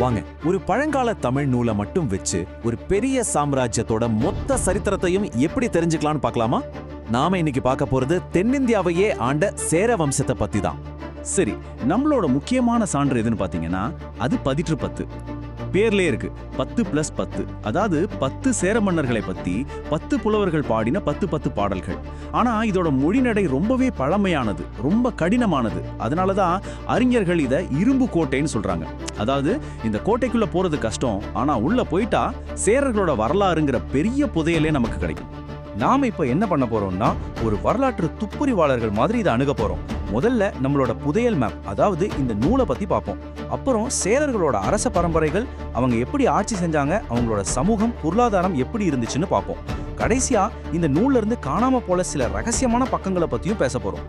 வாங்க ஒரு பழங்கால தமிழ் நூலை மட்டும் வச்சு ஒரு பெரிய சாம்ராஜ்யத்தோட மொத்த சரித்திரத்தையும் எப்படி தெரிஞ்சுக்கலாம்னு பார்க்கலாமா? நாம இன்னைக்கு பார்க்க போறது தென்னிந்தியாவையே ஆண்ட சேர வம்சத்தை பத்தி தான். சரி, நம்மளோட முக்கியமான சான்று எதுன்னு பாத்தீங்கன்னா அது பதிற்று 10. பேர்லயே இருக்கு 10+10, அதாவது 10 சேர மன்னர்களை பத்தி 10 புலவர்கள் பாடின 10 பாடல்கள். ஆனா இதோட மொழிநடை ரொம்பவே பழமையானது, ரொம்ப கடினமானது. அதனாலதான் அறிஞர்கள் இத இரும்பு கோட்டைன்னு சொல்றாங்க. அதாவது இந்த கோட்டைக்குள்ள போறது கஷ்டம், ஆனா உள்ள போயிட்டா சேரர்களோட வரலாறுங்கிற பெரிய புதையலே நமக்கு கிடைக்கும். நாம இப்ப என்ன பண்ண போறோம்னா ஒரு வரலாற்று துப்புரிவாளர்கள் மாதிரி இதை அணுக போறோம். முதல்ல நம்மளோட புதையல் மேப், அதாவது இந்த நூலை பத்தி பார்ப்போம். அப்புறம் சேரர்களோட அரச பரம்பரைகள், அவங்க எப்படி ஆட்சி செஞ்சாங்க, அவங்களோட சமூகம் பொருளாதாரம் எப்படி இருந்துச்சுன்னு பார்ப்போம். கடைசியா இந்த நூல்ல இருந்து காணாம போல சில ரகசியமான பக்கங்களை பத்தியும் பேச போறோம்.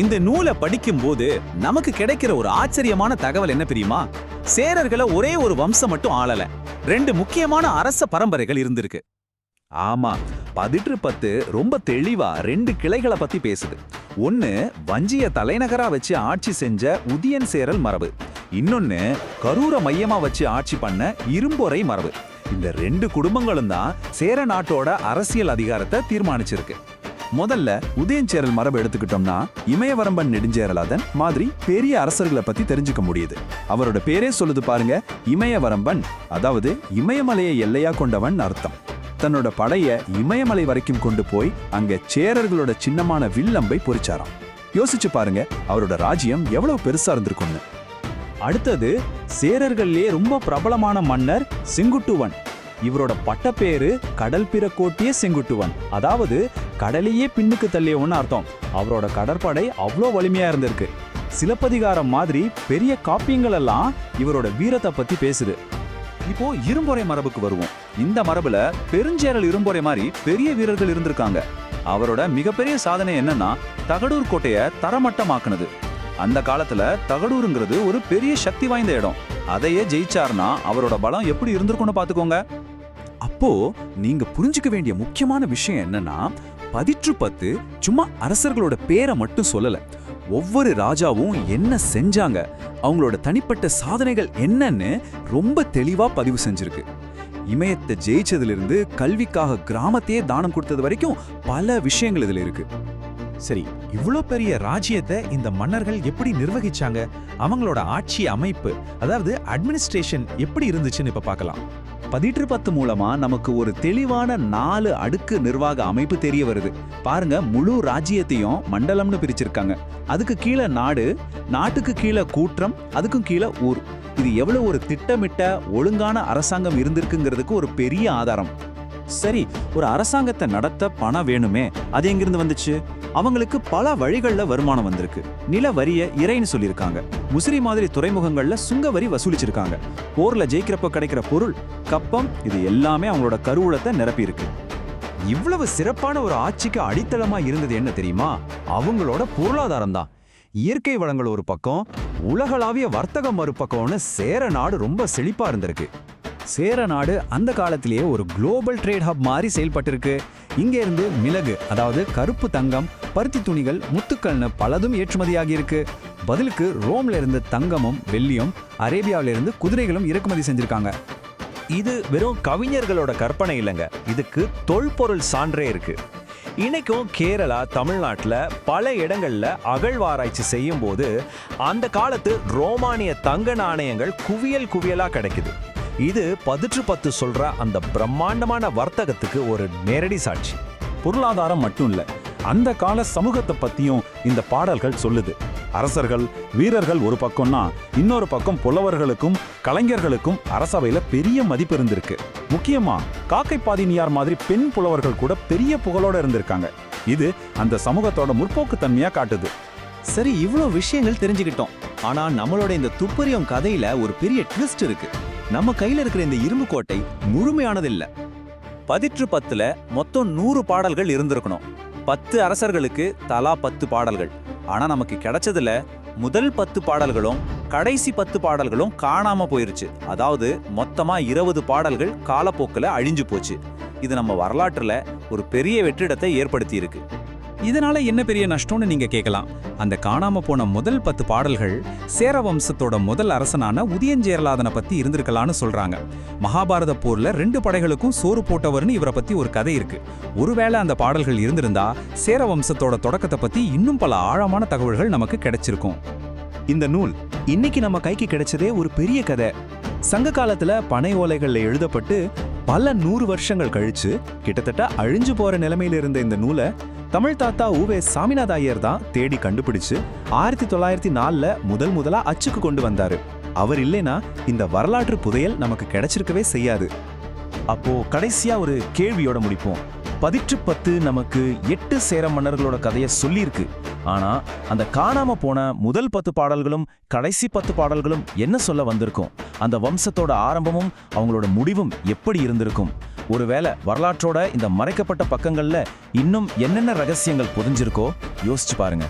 இந்த நூலை படிக்கும் போது நமக்கு கிடைக்கிற ஒரு ஆச்சரியமான தகவல் என்ன தெரியுமா? சேரர்களை ஒரே ஒரு வம்சம் மட்டும் ஆளல, 2 முக்கியமான அரச பரம்பரைகள் இருந்திருக்கு. ஆமா, பதிற்று 10 ரொம்ப தெளிவா 2 கிளைகளை பத்தி பேசுது. ஒன்னு வஞ்சிய தலைநகரா வச்சு ஆட்சி செஞ்ச உதியன் சேரல் மரபு, இன்னொன்னு கரூரை மையமா வச்சு ஆட்சி பண்ண இரும்பொறை மரபு. இந்த 2 குடும்பங்களும் தான் சேர நாட்டோட அரசியல் அதிகாரத்தை தீர்மானிச்சிருக்கு. முதல்ல உதயஞ்சேரல் மரபு எடுத்துக்கிட்டோம்னா இமயவரம்பன் நெடுஞ்சேரலாதன் மாதிரி பெரிய அரசர்களை பத்தி தெரிஞ்சுக்க முடியுது. அவரோட பேரே சொல்லுது பாருங்க, இமயவரம்பன், அதாவது இமயமலையை எல்லையா கொண்டவன் அர்த்தம். தன்னோட படைய இமயமலை வரைக்கும் கொண்டு போய் அங்க சேரர்களோட சின்னமான வில்லம்பை பொறிச்சாராம். யோசிச்சு பாருங்க அவரோட ராஜ்யம் எவ்வளவு பெருசா இருந்திருக்கும்னு. அடுத்தது சேரர்கள்லயே ரொம்ப பிரபலமான மன்னர் செங்குட்டுவன். இவரோட பட்டப்பேரு கடல் பிறக்கோட்டிய செங்குட்டுவன், அதாவது கடலையே பின்னுக்கு தள்ளியவன்னு அர்த்தம். அவரோட கடற்படை அவ்வளோ வலிமையா இருந்திருக்கு. சிலப்பதிகாரம் மாதிரி பெரிய காப்பியங்கள் எல்லாம் இவரோட வீரத்தை பத்தி பேசுது. இப்போ இரும்பொறை மரபுக்கு வருவோம். இந்த மரபுல பெருஞ்சேரல் இரும்பொறை மாதிரி பெரிய வீரர்கள் இருந்திருக்காங்க. அவரோட மிகப்பெரிய சாதனை என்னன்னா தகடூர் கோட்டையை தரமட்டமாக்குனது. அந்த காலத்துல தகடூருங்கிறது ஒரு பெரிய சக்தி வாய்ந்த இடம். அதையே ஜெயிச்சார்னா அவரோட பலம் எப்படி இருந்திருக்கும்னு பாத்துக்கோங்க. அப்போ நீங்க புரிஞ்சுக்க வேண்டிய முக்கியமான விஷயம் என்னன்னா, பதிற்று 10 சும்மா அரசர்களோட பேரை மட்டும் சொல்லல, ஒவ்வொரு ராஜாவும் என்ன செஞ்சாங்க, அவங்களோட தனிப்பட்ட சாதனைகள் என்னன்னு ரொம்ப தெளிவா பதிவு செஞ்சிருக்கு. இமயத்தை ஜெயிச்சதிலிருந்து கல்விக்காக கிராமத்தையே தானம் கொடுத்தது வரைக்கும் பல விஷயங்கள் இதுல இருக்கு. சரி, இவ்வளோ பெரிய ராஜ்யத்தை இந்த மன்னர்கள் எப்படி நிர்வகிச்சாங்க, அவங்களோட ஆட்சி அமைப்பு, அதாவது அட்மினிஸ்ட்ரேஷன் எப்படி இருந்துச்சுன்னு இப்ப பார்க்கலாம். பதிற்று 10 மூலமா நமக்கு ஒரு தெளிவான 4 அடுக்கு நிர்வாக அமைப்பு தெரிய வருது. பாருங்க, முழு ராஜ்யத்தையும் மண்டலம்னு பிரிச்சிருக்காங்க. அதுக்கு கீழே நாடு, நாட்டுக்கு கீழே கூற்றம், அதுக்கும் கீழே ஊர். இது எவ்வளவு ஒரு திட்டமிட்ட ஒழுங்கான அரசாங்கம் இருந்திருக்குங்கிறதுக்கு ஒரு பெரிய ஆதாரம். சரி, ஒரு அரசாங்கத்தை நடத்த பணம் வேணுமே, அது எங்கிருந்து வந்துச்சு? அவங்களுக்கு பல வழிகள்ல வருமானம் வந்திருக்கு. நில வரிய இறைன்னு சொல்லியிருக்காங்க. முசிறி மாதிரி துறைமுகங்கள்ல சுங்க வரி வசூலிச்சிருக்காங்க. போர்ல ஜெயிக்கிறப்ப கிடைக்கிற பொருள், கப்பம், இது எல்லாமே அவங்களோட கருவூலத்தை நிரப்பி இருக்கு. இவ்வளவு சிறப்பான ஒரு ஆட்சிக்கு அடித்தளமா இருந்தது என்ன தெரியுமா? அவங்களோட பொருளாதாரம் தான். இயற்கை வளங்கள் ஒரு பக்கம், உலகளாவிய வர்த்தகம் மறுபக்கம்னு சேர நாடு ரொம்ப செழிப்பா இருந்திருக்கு. சேர நாடு அந்த காலத்திலேயே ஒரு குளோபல் ட்ரேட் ஹப் மாதிரி செயல்பட்டிருக்கு. இங்க இருந்து மிளகு, அதாவது கருப்பு தங்கம், பருத்தி துணிகள், முத்துக்கள்னு பலதும் ஏற்றுமதியாகி இருக்கு. பதிலுக்கு ரோம்ல இருந்து தங்கமும் வெள்ளியும், அரேபியாவில இருந்து குதிரைகளும் இறக்குமதி செஞ்சிருக்காங்க. இது வெறும் கவிஞர்களோட கற்பனை இல்லைங்க, இதுக்கு தொல்பொருள் சான்றே இருக்கு. இன்னைக்கும் கேரளா, தமிழ்நாட்டுல பல இடங்கள்ல அகழ்வாராய்ச்சி செய்யும் போது அந்த காலத்து ரோமானிய தங்க நாணயங்கள் குவியல் குவியலா கிடைக்குது. இது பதிற்று 10 சொல்ற அந்த பிரம்மாண்டமான வர்த்தகத்துக்கு ஒரு நேரடி சாட்சி. பொருளாதாரம் மட்டும் இல்ல, அந்த கால சமூகத்தை பத்தியும் இந்த பாடல்கள் சொல்லுது. அரசர்கள், வீரர்கள் ஒரு பக்கம்னா, இன்னொரு பக்கம் புலவர்களுக்கும் கலைஞர்களுக்கும் அரசவையில பெரிய மதிப்பு இருந்திருக்கு. முக்கியமா காக்கைப்பாதினியார் மாதிரி பெண் புலவர்கள் கூட பெரிய புகழோட இருந்திருக்காங்க. இது அந்த சமூகத்தோட முற்போக்கு தன்மையா காட்டுது. சரி, இவ்வளோ விஷயங்கள் தெரிஞ்சுக்கிட்டோம். ஆனா நம்மளோட இந்த துப்பறியும் கதையில ஒரு பெரிய ட்விஸ்ட் இருக்கு. நம்ம கையில இருக்கிற இந்த இரும்பு கோட்டை முழுமையானது இல்ல. பதிற்று 10ல மொத்தம் 100 பாடல்கள் இருந்திருக்கணும். 10 அரசர்களுக்கு தலா 10 பாடல்கள். ஆனா நமக்கு கிடைச்சதுல முதல் 10 பாடல்களும் கடைசி 10 பாடல்களும் காணாம போயிருச்சு. அதாவது மொத்தமா 20 பாடல்கள் காலப்போக்கில் அழிஞ்சு போச்சு. இது நம்ம வரலாற்றுல ஒரு பெரிய வெற்றிடத்தை ஏற்படுத்தி இருக்கு. இதனால என்ன பெரிய நஷ்டம்னு நீங்க கேட்கலாம். அந்த காணாம போன முதல் 10 பாடல்கள் சேர வம்சத்தோட முதல் அரசனான உதயஞ்சேரலாதனை பத்தி இருந்திருக்கலாம்னு சொல்றாங்க. மகாபாரத போர்ல 2 படைகளுக்கும் சோறு போட்டவர்னு இவரை பத்தி ஒரு கதை இருக்கு. ஒருவேளை அந்த பாடல்கள் இருந்திருந்தா சேர வம்சத்தோட தொடக்கத்தை பத்தி இன்னும் பல ஆழமான தகவல்கள் நமக்கு கிடைச்சிருக்கும். இந்த நூல் இன்னைக்கு நம்ம கைக்கு கிடைச்சதே ஒரு பெரிய கதை. சங்க காலத்துல பனை ஓலைகள்ல எழுதப்பட்டு பல 100 வருஷங்கள் கழிச்சு கிட்டத்தட்ட அழிஞ்சு போற நிலைமையில இருந்த இந்த நூலை தமிழ் தாத்தா உவே சாமிநாத ஐயர் தான் தேடி கண்டுபிடிச்சு 1904ல முதலா அச்சுக்கு கொண்டு வந்தாரு. அவர் இல்லைனா இந்த வரலாற்று புதையல் நமக்கு கிடைச்சிருக்கவே செய்யாது. அப்போ கடைசியா ஒரு கேள்வியோட முடிப்போம். 10 நமக்கு 8 சேர மன்னர்களோட கதையை சொல்லியிருக்கு. ஆனா அந்த காணாம போன முதல் 10 பாடல்களும் கடைசி 10 பாடல்களும் என்ன சொல்ல வந்திருக்கும்? அந்த வம்சத்தோட ஆரம்பமும் அவங்களோட முடிவும் எப்படி இருந்திருக்கும்? ஒருவேளை வரலாற்றோட இந்த மறைக்கப்பட்ட பக்கங்கள்ல இன்னும் என்னென்ன ரகசியங்கள் புதிஞ்சிருக்கோ யோசிச்சு பாருங்க.